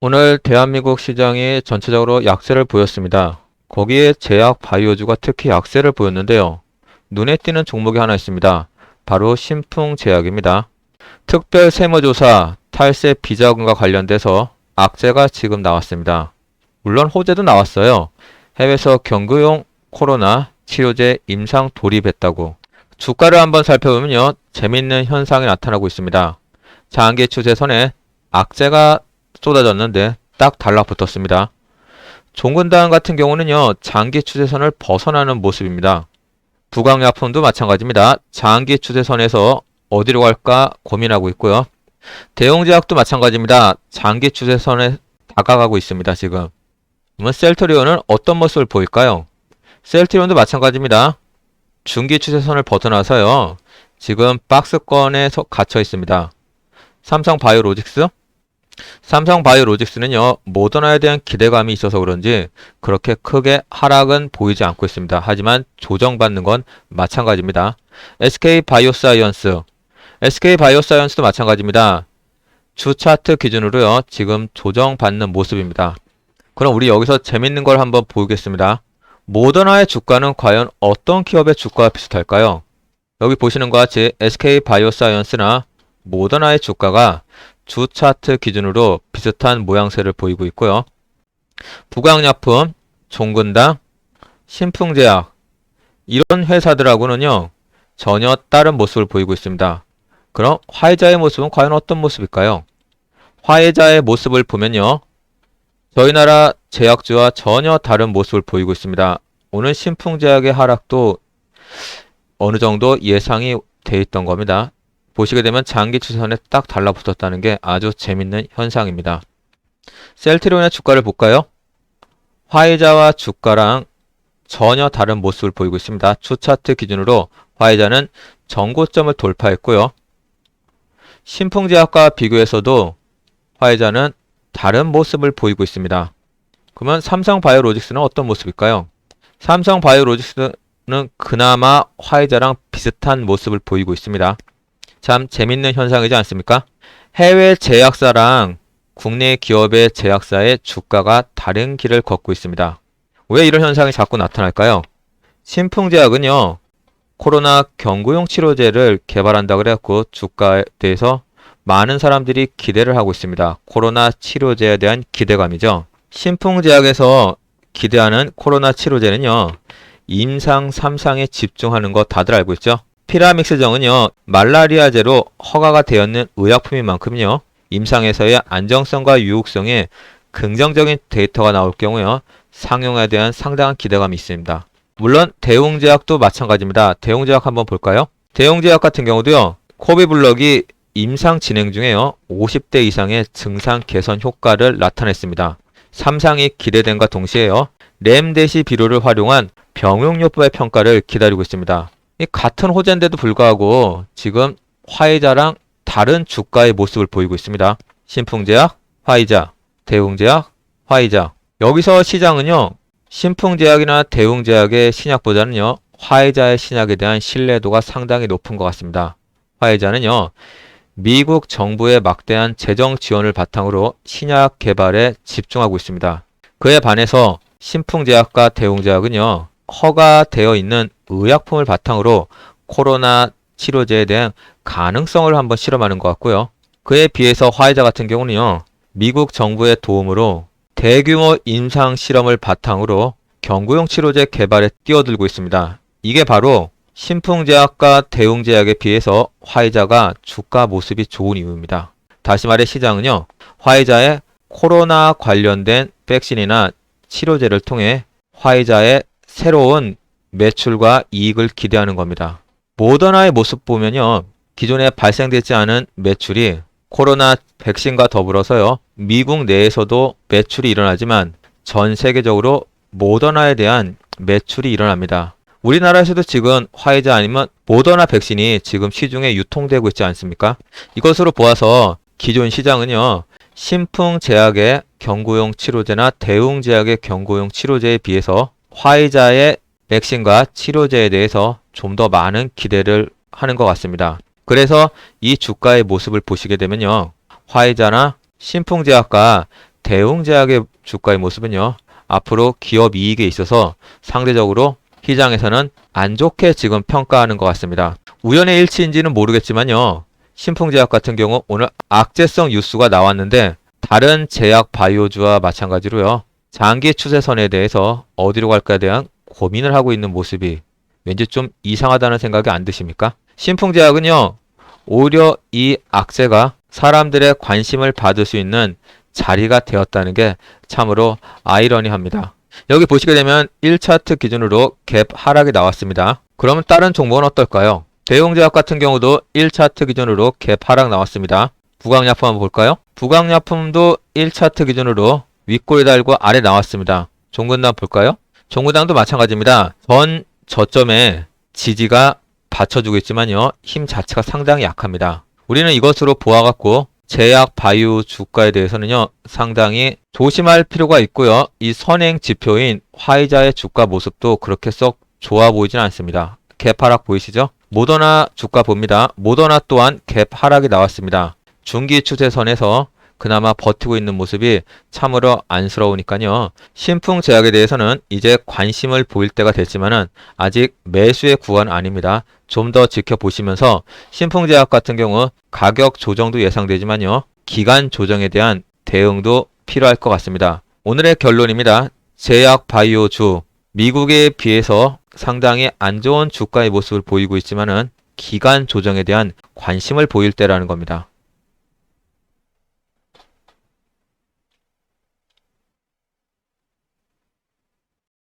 오늘 대한민국 시장이 전체적으로 약세를 보였습니다. 거기에 제약 바이오주가 특히 약세를 보였는데요. 눈에 띄는 종목이 하나 있습니다. 바로 신풍제약입니다. 특별 세무조사 탈세 비자금과 관련돼서 악재가 지금 나왔습니다. 물론 호재도 나왔어요. 해외에서 경구용 코로나 치료제 임상 돌입했다고. 주가를 한번 살펴보면요. 재밌는 현상이 나타나고 있습니다. 장기 추세선에 악재가 쏟아졌는데 딱 달라붙었습니다. 종근당 같은 경우는요. 장기 추세선을 벗어나는 모습입니다. 부강약품도 마찬가지입니다. 장기 추세선에서 어디로 갈까 고민하고 있고요. 대웅제약도 마찬가지입니다. 장기 추세선에 다가가고 있습니다. 지금. 그러면 셀트리온은 어떤 모습을 보일까요? 셀트리온도 마찬가지입니다. 중기 추세선을 벗어나서요. 지금 박스권에 갇혀 있습니다. 삼성바이오로직스는요, 모더나에 대한 기대감이 있어서 그런지 그렇게 크게 하락은 보이지 않고 있습니다. 하지만 조정받는 건 마찬가지입니다. SK바이오사이언스도 마찬가지입니다. 주 차트 기준으로요, 지금 조정받는 모습입니다. 그럼 우리 여기서 재밌는 걸 한번 보겠습니다. 모더나의 주가는 과연 어떤 기업의 주가와 비슷할까요? 여기 보시는 것 같이 SK바이오사이언스나 모더나의 주가가 주 차트 기준으로 비슷한 모양새를 보이고 있고요. 부강약품, 종근당, 신풍제약 이런 회사들하고는요. 전혀 다른 모습을 보이고 있습니다. 그럼 화이자의 모습은 과연 어떤 모습일까요? 화이자의 모습을 보면요. 저희 나라 제약주와 전혀 다른 모습을 보이고 있습니다. 오늘 신풍제약의 하락도 어느 정도 예상이 돼 있던 겁니다. 보시게 되면 장기 추세선에 딱 달라붙었다는 게 아주 재밌는 현상입니다. 셀트리온의 주가를 볼까요? 화이자와 주가랑 전혀 다른 모습을 보이고 있습니다. 주 차트 기준으로 화이자는 전고점을 돌파했고요. 신풍제약과 비교해서도 화이자는 다른 모습을 보이고 있습니다. 그러면 삼성바이오로직스는 어떤 모습일까요? 삼성바이오로직스는 그나마 화이자랑 비슷한 모습을 보이고 있습니다. 참 재밌는 현상이지 않습니까? 해외 제약사랑 국내 기업의 제약사의 주가가 다른 길을 걷고 있습니다. 왜 이런 현상이 자꾸 나타날까요? 신풍제약은요. 코로나 경구용 치료제를 개발한다 그래갖고 주가에 대해서 많은 사람들이 기대를 하고 있습니다. 코로나 치료제에 대한 기대감이죠. 신풍제약에서 기대하는 코로나 치료제는요. 임상 3상에 집중하는 거 다들 알고 있죠? 피라믹스정은요. 말라리아제로 허가가 되었는 의약품인 만큼요. 임상에서의 안정성과 유효성에 긍정적인 데이터가 나올 경우요. 상용에 대한 상당한 기대감이 있습니다. 물론 대웅제약도 마찬가지입니다. 대웅제약 한번 볼까요? 대웅제약 같은 경우도요. 코비블럭이 임상 진행 중에요. 50대 이상의 증상 개선 효과를 나타냈습니다. 3상이 기대된과 동시에요. 렘데시비루를 활용한 병용요법의 평가를 기다리고 있습니다. 이 같은 호재인데도 불구하고 지금 화이자랑 다른 주가의 모습을 보이고 있습니다. 신풍제약, 화이자, 대웅제약, 화이자. 여기서 시장은요. 신풍제약이나 대웅제약의 신약보다는요. 화이자의 신약에 대한 신뢰도가 상당히 높은 것 같습니다. 화이자는요. 미국 정부의 막대한 재정 지원을 바탕으로 신약 개발에 집중하고 있습니다. 그에 반해서 신풍제약과 대웅제약은요. 허가되어 있는 의약품을 바탕으로 코로나 치료제에 대한 가능성을 한번 실험하는 것 같고요. 그에 비해서 화이자 같은 경우는요. 미국 정부의 도움으로 대규모 임상 실험을 바탕으로 경구용 치료제 개발에 뛰어들고 있습니다. 이게 바로 신풍제약과 대웅제약에 비해서 화이자가 주가 모습이 좋은 이유입니다. 다시 말해 시장은요. 화이자의 코로나 관련된 백신이나 치료제를 통해 화이자의 새로운 매출과 이익을 기대하는 겁니다. 모더나의 모습 보면요. 기존에 발생되지 않은 매출이 코로나 백신과 더불어서요. 미국 내에서도 매출이 일어나지만 전 세계적으로 모더나에 대한 매출이 일어납니다. 우리나라에서도 지금 화이자 아니면 모더나 백신이 지금 시중에 유통되고 있지 않습니까? 이것으로 보아서 기존 시장은요. 신풍제약의 경구용 치료제나 대웅제약의 경구용 치료제에 비해서 화이자의 백신과 치료제에 대해서 좀 더 많은 기대를 하는 것 같습니다. 그래서 이 주가의 모습을 보시게 되면요. 화이자나 신풍제약과 대웅제약의 주가의 모습은요, 앞으로 기업 이익에 있어서 상대적으로 시장에서는 안 좋게 지금 평가하는 것 같습니다. 우연의 일치인지는 모르겠지만요, 신풍제약 같은 경우 오늘 악재성 뉴스가 나왔는데 다른 제약 바이오주와 마찬가지로요, 장기 추세선에 대해서 어디로 갈까에 대한 고민을 하고 있는 모습이 왠지 좀 이상하다는 생각이 안 드십니까? 신풍제약은요, 오히려 이 악재가 사람들의 관심을 받을 수 있는 자리가 되었다는 게 참으로 아이러니합니다. 여기 보시게 되면 1차트 기준으로 갭 하락이 나왔습니다. 그러면 다른 종목은 어떨까요? 대웅제약 같은 경우도 1차트 기준으로 갭 하락 나왔습니다. 부강약품 한번 볼까요? 부강약품도 1차트 기준으로 윗골이 달고 아래 나왔습니다. 종근당 볼까요? 종근당도 마찬가지입니다. 전 저점에 지지가 받쳐주고 있지만요, 힘 자체가 상당히 약합니다. 우리는 이것으로 보아갖고 제약 바이오 주가에 대해서는요, 상당히 조심할 필요가 있고요. 이 선행 지표인 화이자의 주가 모습도 그렇게 썩 좋아 보이진 않습니다. 갭 하락 보이시죠? 모더나 주가 봅니다. 모더나 또한 갭 하락이 나왔습니다. 중기 추세선에서 그나마 버티고 있는 모습이 참으로 안쓰러우니까요. 신풍제약에 대해서는 이제 관심을 보일 때가 됐지만은 아직 매수의 구간 아닙니다. 좀 더 지켜보시면서 신풍제약 같은 경우 가격 조정도 예상되지만요, 기간 조정에 대한 대응도 필요할 것 같습니다. 오늘의 결론입니다. 제약 바이오주, 미국에 비해서 상당히 안 좋은 주가의 모습을 보이고 있지만은 기간 조정에 대한 관심을 보일 때라는 겁니다.